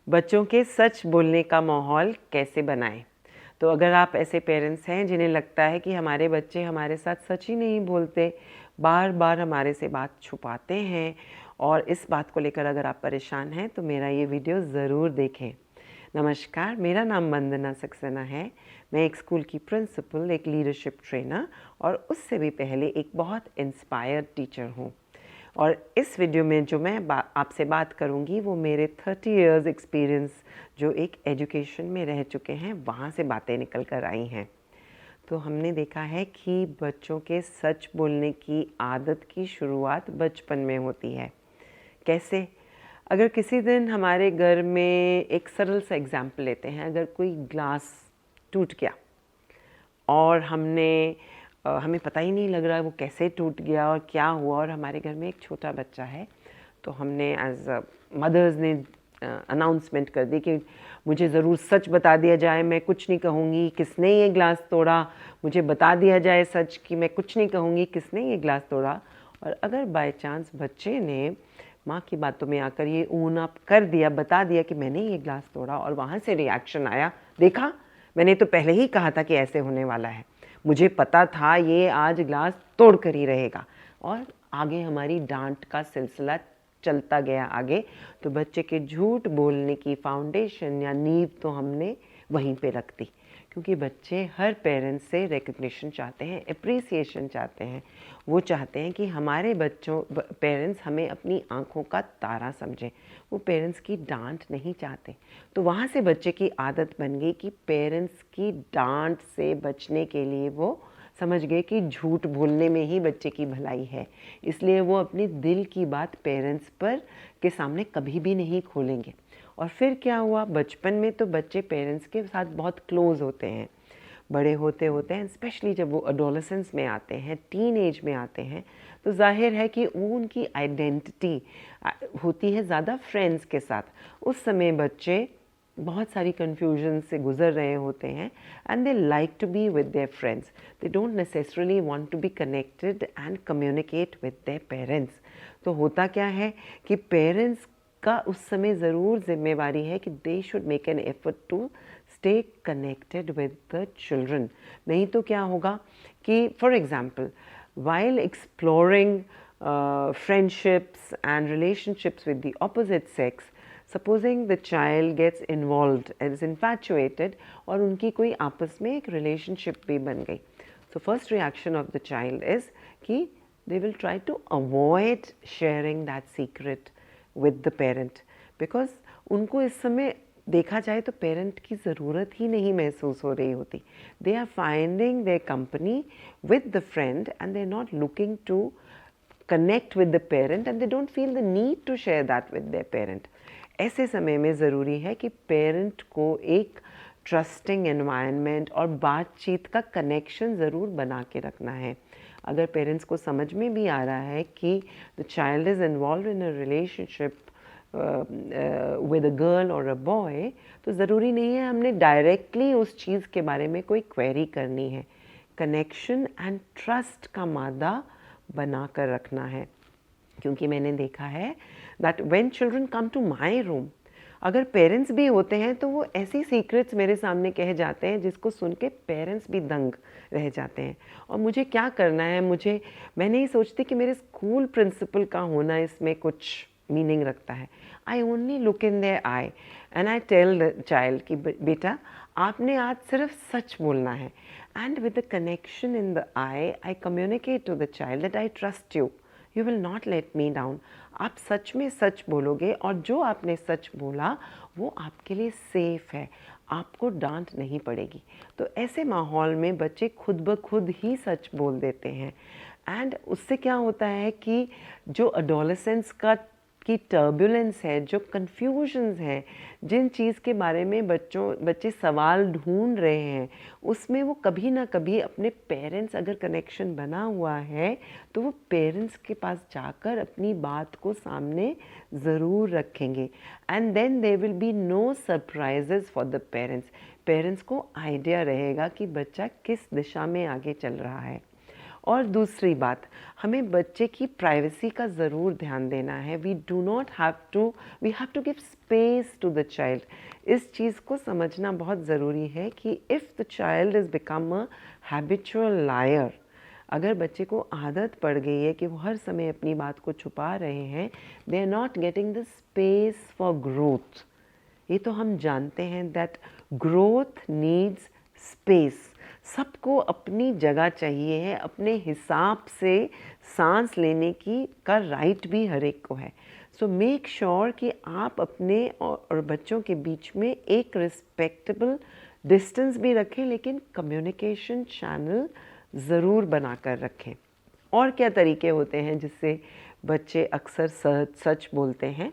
बच्चों के सच बोलने का माहौल कैसे बनाएं। तो अगर आप ऐसे पेरेंट्स हैं जिन्हें लगता है कि हमारे बच्चे हमारे साथ सच ही नहीं बोलते, बार बार हमारे से बात छुपाते हैं, और इस बात को लेकर अगर आप परेशान हैं तो मेरा ये वीडियो ज़रूर देखें। नमस्कार, मेरा नाम वंदना सक्सेना है। मैं एक स्कूल की प्रिंसिपल, एक लीडरशिप ट्रेनर और उससे भी पहले एक बहुत इंस्पायर्ड टीचर हूँ। और इस वीडियो में जो मैं आपसे बात करूंगी वो मेरे 30 इयर्स एक्सपीरियंस जो एक एजुकेशन में रह चुके हैं वहाँ से बातें निकल कर आई हैं। तो हमने देखा है कि बच्चों के सच बोलने की आदत की शुरुआत बचपन में होती है। कैसे? अगर किसी दिन हमारे घर में, एक सरल सा एग्जाम्पल लेते हैं, अगर कोई ग्लास टूट गया और हमें पता ही नहीं लग रहा वो कैसे टूट गया और क्या हुआ, और हमारे घर में एक छोटा बच्चा है, तो हमने एज मदर्स ने अनाउंसमेंट कर दी कि मुझे ज़रूर सच बता दिया जाए, मैं कुछ नहीं कहूँगी किसने ये ग्लास तोड़ा, मुझे बता दिया जाए सच कि मैं कुछ नहीं कहूँगी किसने ये ग्लास तोड़ा। और अगर बाय चांस बच्चे ने माँ की बातों में आकर ये ओन अप कर दिया, बता दिया कि मैंने ये ग्लास तोड़ा, और वहाँ से रिएक्शन आया, देखा मैंने तो पहले ही कहा था कि ऐसे होने वाला है, मुझे पता था ये आज ग्लास तोड़ कर ही रहेगा, और आगे हमारी डांट का सिलसिला चलता गया आगे। तो बच्चे के झूठ बोलने की फाउंडेशन या नींव तो हमने वहीं पे रख दी, क्योंकि बच्चे हर पेरेंट्स से रिकग्निशन चाहते हैं, अप्रिसिएशन चाहते हैं। वो चाहते हैं कि हमारे पेरेंट्स हमें अपनी आंखों का तारा समझें। वो पेरेंट्स की डांट नहीं चाहते। तो वहाँ से बच्चे की आदत बन गई कि पेरेंट्स की डांट से बचने के लिए वो समझ गए कि झूठ बोलने में ही बच्चे की भलाई है, इसलिए वो अपनी दिल की बात पेरेंट्स पर के सामने कभी भी नहीं खोलेंगे। और फिर क्या हुआ, बचपन में तो बच्चे पेरेंट्स के साथ बहुत क्लोज होते हैं। बड़े होते होते हैं, स्पेशली जब वो एडोलेसेंस में आते हैं, टीन एज में आते हैं, तो जाहिर है कि वो उनकी आइडेंटिटी होती है ज़्यादा फ्रेंड्स के साथ। उस समय बच्चे बहुत सारी कन्फ्यूजन से गुजर रहे होते हैं, and they like to be with their friends, they don't necessarily want to be connected and communicate with their parents. तो होता क्या है कि पेरेंट्स का उस समय ज़रूर जिम्मेवारी है कि they should make an effort to stay connected with the children. नहीं तो क्या होगा कि for example while exploring friendships and relationships with the opposite sex, supposing the child gets involved and is infatuated, और उनकी कोई आपस में एक relationship भी बन गई, so first reaction of the child is कि they will try to avoid sharing that secret with the parent, because उनको इस समय देखा जाए तो पेरेंट की ज़रूरत ही नहीं महसूस हो रही होती। They are finding their company with the friend and they are not looking to connect with the parent, and they don't feel the need to share that with their parent. ऐसे समय में ज़रूरी है कि पेरेंट को एक trusting environment और बातचीत का कनेक्शन ज़रूर बना के रखना है। अगर पेरेंट्स को समझ में भी आ रहा है कि the child is involve in a relationship with a girl और अ बॉय, तो ज़रूरी नहीं है हमने डायरेक्टली उस चीज़ के बारे में कोई क्वेरी करनी है। कनेक्शन एंड ट्रस्ट का मादा बना कर रखना है, क्योंकि मैंने देखा है that when children come to my room, अगर पेरेंट्स भी होते हैं तो वो ऐसी सीक्रेट्स मेरे सामने कह जाते हैं जिसको सुन के पेरेंट्स भी दंग रह जाते हैं। और मुझे क्या करना है, मैं नहीं सोचती कि मेरे स्कूल प्रिंसिपल का होना इसमें कुछ मीनिंग रखता है। I only look in their eye and I tell the child कि बेटा आपने आज सिर्फ सच बोलना है, and with the connection in the eye communicate to the child that I trust you, you will not let me down. आप सच में सच बोलोगे, और जो आपने सच बोला वो आपके लिए सेफ है, आपको डांट नहीं पड़ेगी। तो ऐसे माहौल में बच्चे खुद ब खुद ही सच बोल देते हैं, एंड उससे क्या होता है कि जो एडोलेसेंस की टर्बुलेंस है, जो कन्फ्यूजन्स हैं, जिन चीज़ के बारे में बच्चे सवाल ढूंढ रहे हैं, उसमें वो कभी ना कभी अपने पेरेंट्स, अगर कनेक्शन बना हुआ है तो वो पेरेंट्स के पास जाकर अपनी बात को सामने ज़रूर रखेंगे, and then there will be no surprises for the parents. Parents को आइडिया रहेगा कि बच्चा किस दिशा में आगे चल रहा है। और दूसरी बात, हमें बच्चे की प्राइवेसी का ज़रूर ध्यान देना है. We have to give space to the child. इस चीज़ को समझना बहुत ज़रूरी है कि if the child is become a habitual liar, अगर बच्चे को आदत पड़ गई है कि वो हर समय अपनी बात को छुपा रहे हैं, they are not getting the space for growth. ये तो हम जानते हैं दैट ग्रोथ नीड्स स्पेस. सबको अपनी जगह चाहिए है, अपने हिसाब से सांस लेने की का राइट भी हर एक को है. सो मेक श्योर कि आप अपने और बच्चों के बीच में एक रिस्पेक्टेबल डिस्टेंस भी रखें, लेकिन कम्युनिकेशन चैनल ज़रूर बना कर रखें. और क्या तरीके होते हैं जिससे बच्चे अक्सर सच बोलते हैं?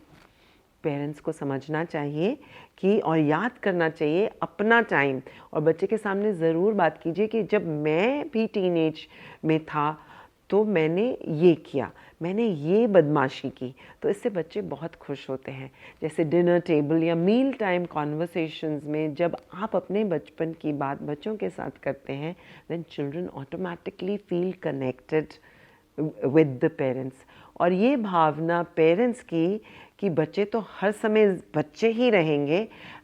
पेरेंट्स को समझना चाहिए कि और याद करना चाहिए अपना टाइम, और बच्चे के सामने ज़रूर बात कीजिए कि जब मैं भी टीनेज में था तो मैंने ये किया, मैंने ये बदमाशी की. तो इससे बच्चे बहुत खुश होते हैं. जैसे डिनर टेबल या मील टाइम कॉन्वर्सेशंस में जब आप अपने बचपन की बात बच्चों के साथ करते हैं, then children automatically feel connected with the parents. और ये भावना पेरेंट्स की कि बच्चे तो हर समय बच्चे ही रहेंगे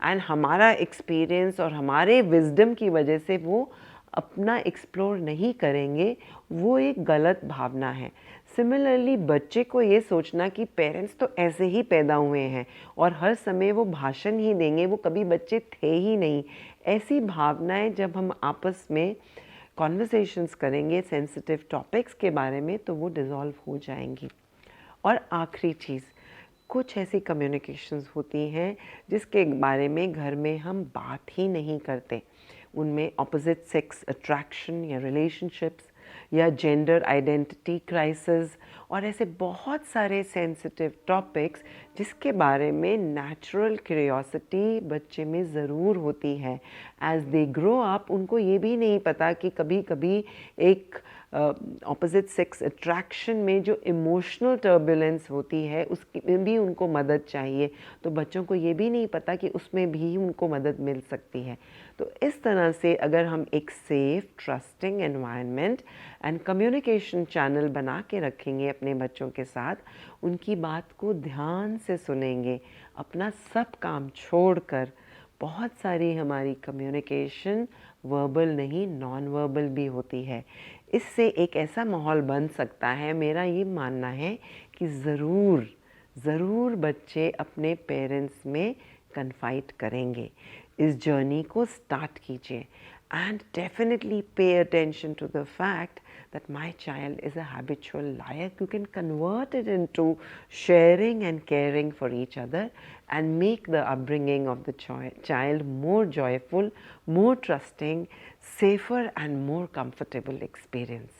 एंड हमारा एक्सपीरियंस और हमारे विजडम की वजह से वो अपना एक्सप्लोर नहीं करेंगे, वो एक गलत भावना है. सिमिलरली बच्चे को ये सोचना कि पेरेंट्स तो ऐसे ही पैदा हुए हैं और हर समय वो भाषण ही देंगे, वो कभी बच्चे थे ही नहीं, ऐसी भावनाएं जब हम आपस में कॉन्वर्सेशंस करेंगे सेंसिटिव टॉपिक्स के बारे में तो वो डिज़ोल्व हो जाएंगी. और आखिरी चीज़, कुछ ऐसी कम्युनिकेशंस होती हैं जिसके बारे में घर में हम बात ही नहीं करते. उनमें ऑपोजिट सेक्स अट्रैक्शन या रिलेशनशिप्स या जेंडर आइडेंटिटी क्राइसिस और ऐसे बहुत सारे सेंसिटिव टॉपिक्स जिसके बारे में नेचुरल क्यूरियोसिटी बच्चे में ज़रूर होती है. एज दे ग्रो अप उनको ये भी नहीं पता कि कभी कभी एक ऑपोजिट सेक्स अट्रैक्शन में जो इमोशनल टर्बुलेंस होती है उसमें भी उनको मदद चाहिए. तो बच्चों को ये भी नहीं पता कि उसमें भी उनको मदद मिल सकती है. तो इस तरह से अगर हम एक safe trusting environment and communication channel बना के रखेंगे अपने बच्चों के साथ, उनकी बात को ध्यान से सुनेंगे, अपना सब काम छोड़कर, बहुत सारी हमारी कम्युनिकेशन वर्बल नहीं नॉन वर्बल भी होती है. इससे एक ऐसा माहौल बन सकता है, मेरा ये मानना है कि ज़रूर बच्चे अपने पेरेंट्स में कन्फाइड करेंगे. इस जर्नी को स्टार्ट कीजिए and definitely pay attention to the fact that my child is a habitual liar. You can convert it into sharing and caring for each other and make the upbringing of the child more joyful, more trusting, safer and more comfortable experience.